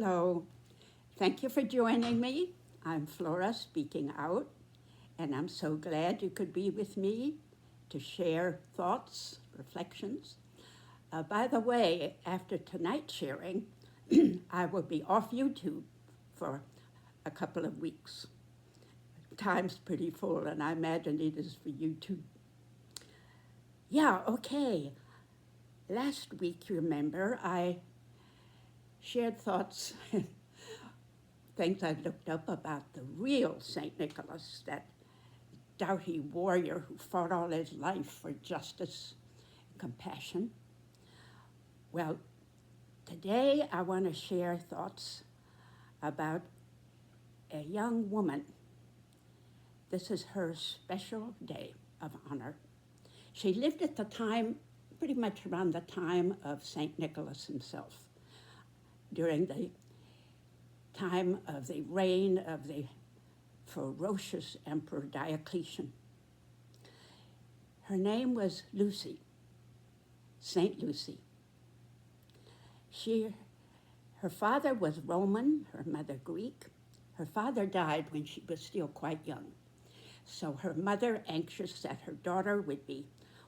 Hello, thank you for joining me. I'm Flora speaking out, and I'm so glad you could be with me to share thoughts, reflections. By the way, after tonight's sharing, I will be off YouTube for a couple of weeks. Time's pretty full, and I imagine it is for you too. Yeah, okay. Last week, you remember, I shared thoughts things I looked up about the real St. Nicholas, that doughty warrior who fought all his life for justice and compassion. Well, today I want to share thoughts about a young woman. This is her special day of honor. She lived at the time, pretty much around the time of St. Nicholas himself, during the time of the reign of the ferocious Emperor Diocletian. Her name was Lucy, Saint Lucy. Her father was Roman, her mother Greek. Her father died when she was still quite young. So her mother, anxious that her daughter would be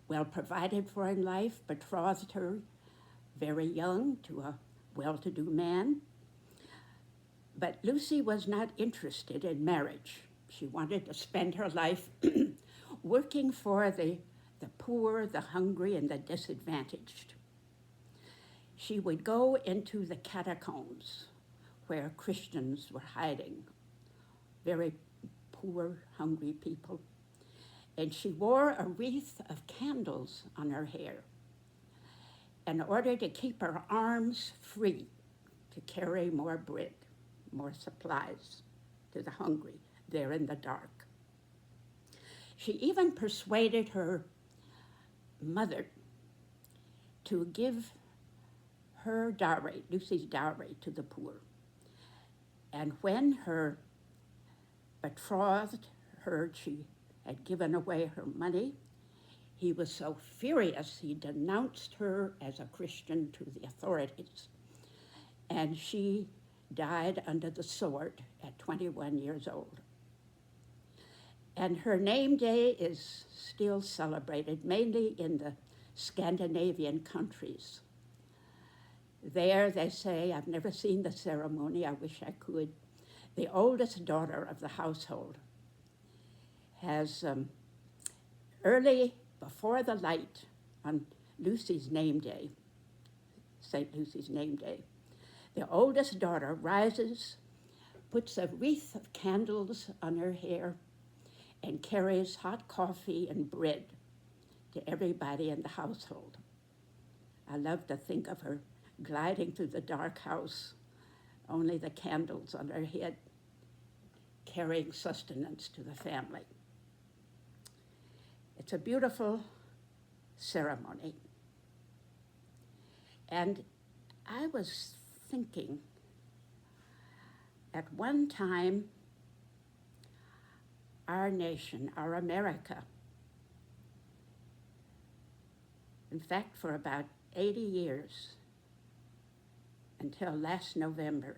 well provided for in life, betrothed her very young to a well-to-do man. But Lucy was not interested in marriage. She wanted to spend her life working for the poor, the hungry, and the disadvantaged. She would go into the catacombs where Christians were hiding, very poor, hungry people. And she wore a wreath of candles on her hair in order to keep her arms free to carry more bread, more supplies to the hungry there in the dark. She even persuaded her mother to give her dowry, Lucy's dowry, to the poor. And when her betrothed heard she had given away her money, he was so furious he denounced her as a Christian to the authorities. And she died under the sword at 21 years old. And her name day is still celebrated, mainly in the Scandinavian countries. There, they say, I've never seen the ceremony, I wish I could, the oldest daughter of the household has early before the light on Lucy's name day, St. Lucy's name day, the oldest daughter rises, puts a wreath of candles on her hair, and carries hot coffee and bread to everybody in the household. I love to think of her gliding through the dark house, only the candles on her head, carrying sustenance to the family. It's a beautiful ceremony. And I was thinking, at one time, our nation, our America, in fact, for about 80 years, until last November,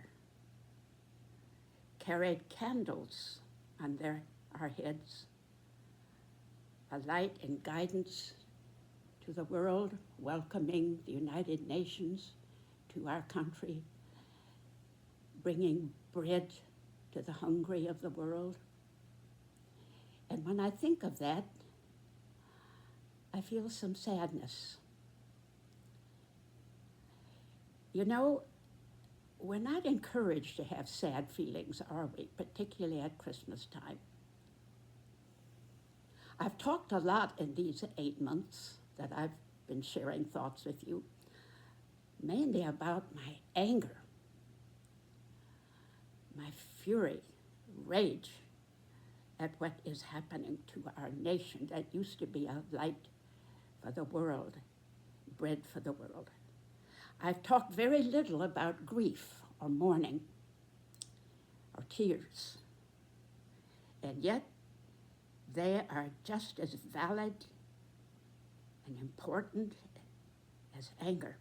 carried candles on our heads, a light and guidance to the world, welcoming the United Nations to our country, bringing bread to the hungry of the world. And when I think of that, I feel some sadness. You know, we're not encouraged to have sad feelings, are we? Particularly at Christmas time. I've talked a lot in these 8 months that I've been sharing thoughts with you, mainly about my anger, my fury, rage at what is happening to our nation that used to be a light for the world, bread for the world. I've talked very little about grief or mourning or tears, and yet they are just as valid and important as anger.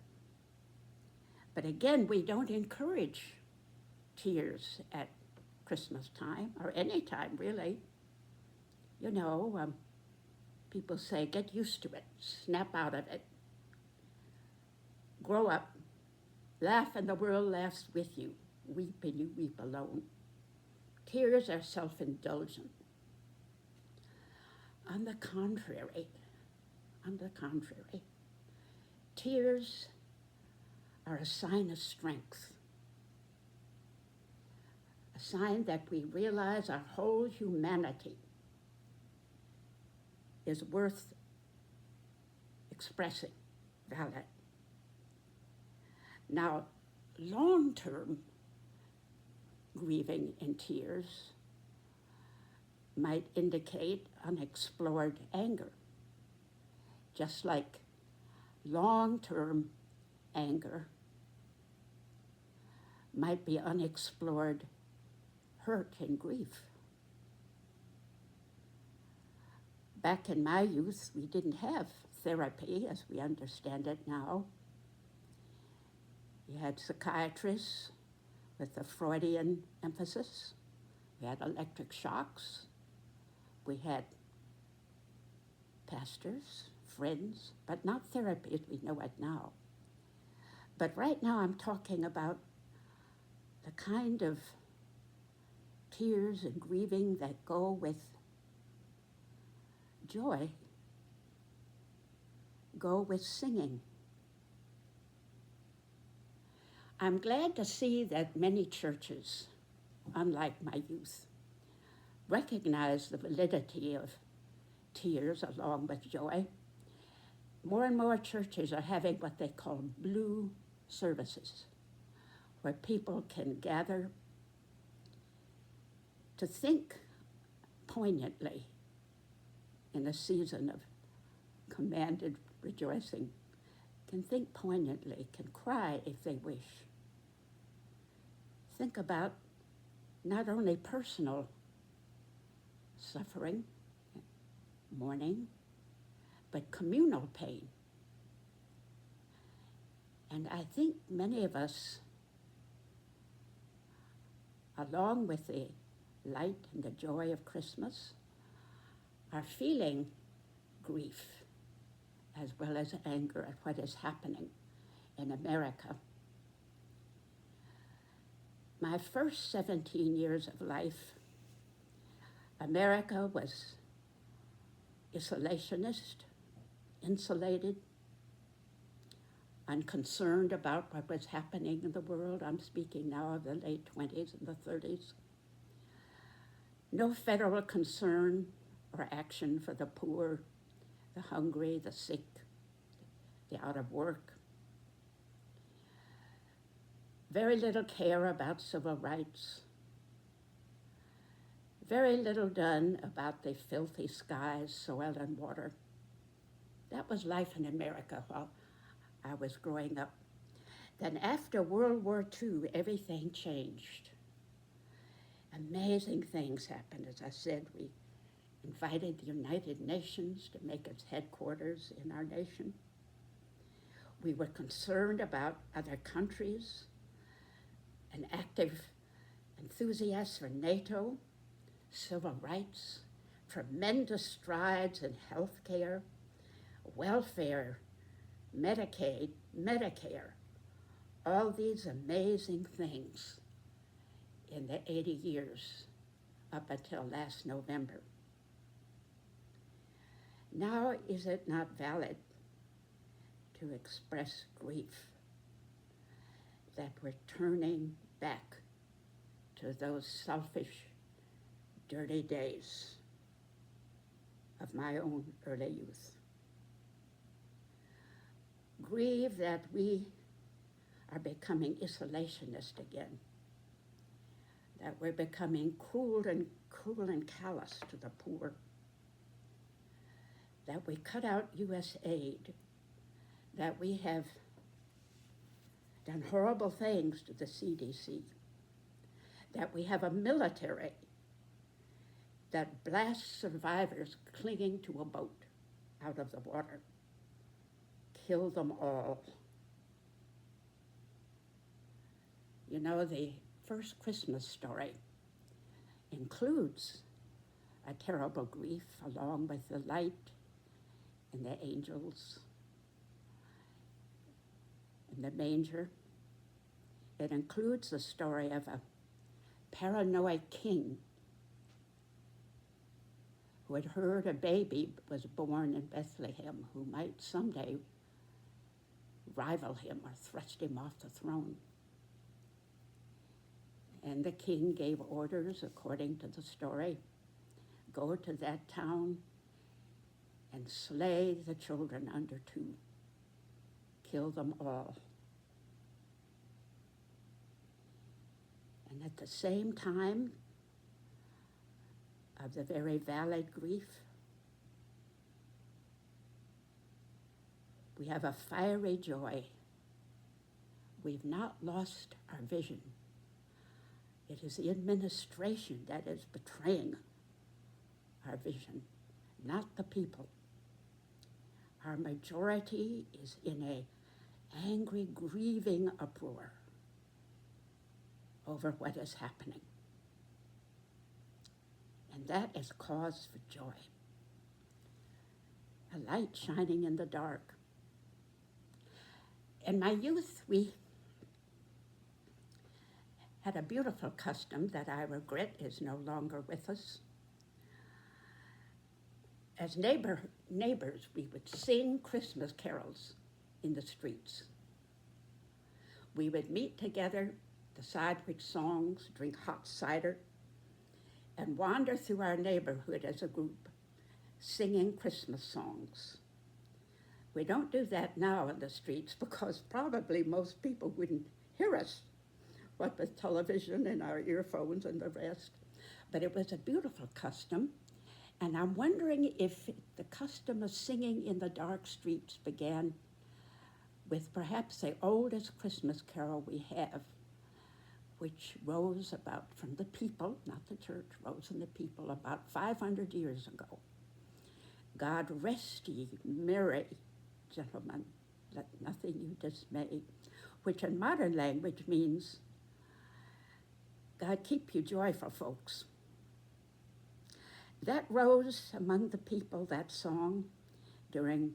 But again, we don't encourage tears at Christmas time, or any time really. You know, people say, get used to it, snap out of it, grow up, laugh and the world laughs with you, weep and you weep alone. Tears are self-indulgent. On the contrary, tears are a sign of strength, a sign that we realize our whole humanity is worth expressing, valid. Now, long-term grieving in tears might indicate unexplored anger, just like long-term anger might be unexplored hurt and grief. Back in my youth, we didn't have therapy as we understand it now. We had psychiatrists with a Freudian emphasis. We had electric shocks. We had pastors, friends, but not therapy as we know it now. But right now I'm talking about the kind of tears and grieving that go with joy, go with singing. I'm glad to see that many churches, unlike my youth, recognize the validity of tears along with joy. More and more churches are having what they call blue services, where people can gather to think poignantly in a season of commanded rejoicing, can think poignantly, can cry if they wish. Think about not only personal suffering, mourning, but communal pain. And I think many of us, along with the light and the joy of Christmas, are feeling grief as well as anger at what is happening in America. My first 17 years of life, America was isolationist, insulated, unconcerned about what was happening in the world. I'm speaking now of the late 20s and the 30s. No federal concern or action for the poor, the hungry, the sick, the out of work. Very little care about civil rights. Very little done about the filthy skies, soil, and water. That was life in America while I was growing up. Then after World War II, everything changed. Amazing things happened. As I said, we invited the United Nations to make its headquarters in our nation. We were concerned about other countries, an active enthusiast for NATO, civil rights, tremendous strides in health care, welfare, Medicaid, Medicare, all these amazing things in the 80 years up until last November. Now is it not valid to express grief that we're turning back to those selfish, dirty days of my own early youth? Grieve that we are becoming isolationist again, that we're becoming cruel and callous to the poor, that we cut out U.S. aid, that we have done horrible things to the CDC, that we have a military that blasts survivors clinging to a boat out of the water. Kill them all. You know, the first Christmas story includes a terrible grief along with the light and the angels and the manger. It includes the story of a paranoid king who had heard a baby was born in Bethlehem who might someday rival him or thrust him off the throne. And the king gave orders, according to the story, go to that town and slay the children under 2. Kill them all. And at the same time of the very valid grief, we have a fiery joy. We've not lost our vision. It is the administration that is betraying our vision, not the people. Our majority is in an angry, grieving uproar over what is happening. And that is cause for joy. A light shining in the dark. In my youth, we had a beautiful custom that I regret is no longer with us. As neighbors, we would sing Christmas carols in the streets. We would meet together, decide which songs, drink hot cider, and wander through our neighborhood as a group, singing Christmas songs. We don't do that now in the streets because probably most people wouldn't hear us, what with television and our earphones and the rest. But it was a beautiful custom, and I'm wondering if the custom of singing in the dark streets began with perhaps the oldest Christmas carol we have, which rose about from the people, not the church, rose from the people about 500 years ago. God rest ye merry, gentlemen, let nothing you dismay, which in modern language means, God keep you joyful, folks. That rose among the people, that song, during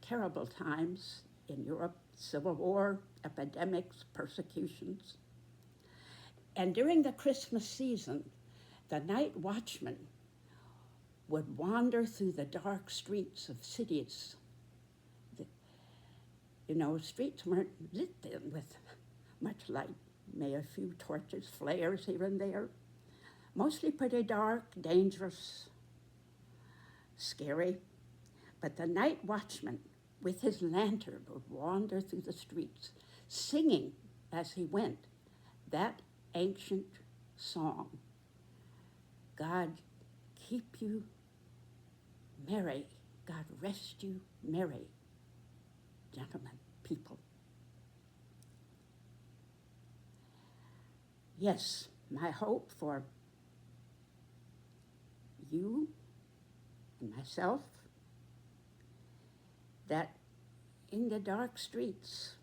terrible times in Europe, civil war, epidemics, persecutions. And during the Christmas season, the night watchman would wander through the dark streets of cities. Streets weren't lit then with much light. May a few torches, flares here and there. Mostly pretty dark, dangerous, scary. But the night watchman, with his lantern, would wander through the streets, singing as he went that ancient song. God keep you merry. God rest you merry, gentlemen, people. Yes, my hope for you and myself, that in the dark streets,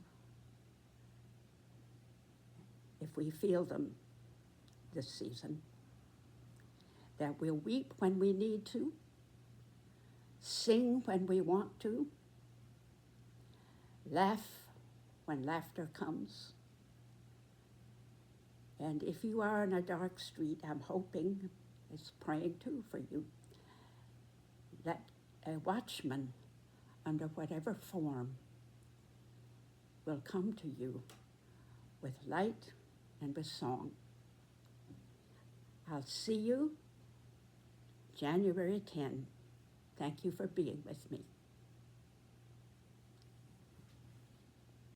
if we feel them this season, that we'll weep when we need to, sing when we want to, laugh when laughter comes. And if you are in a dark street, I'm hoping, is praying too for you, that a watchman, under whatever form, will come to you with light and with song. I'll see you January 10. Thank you for being with me.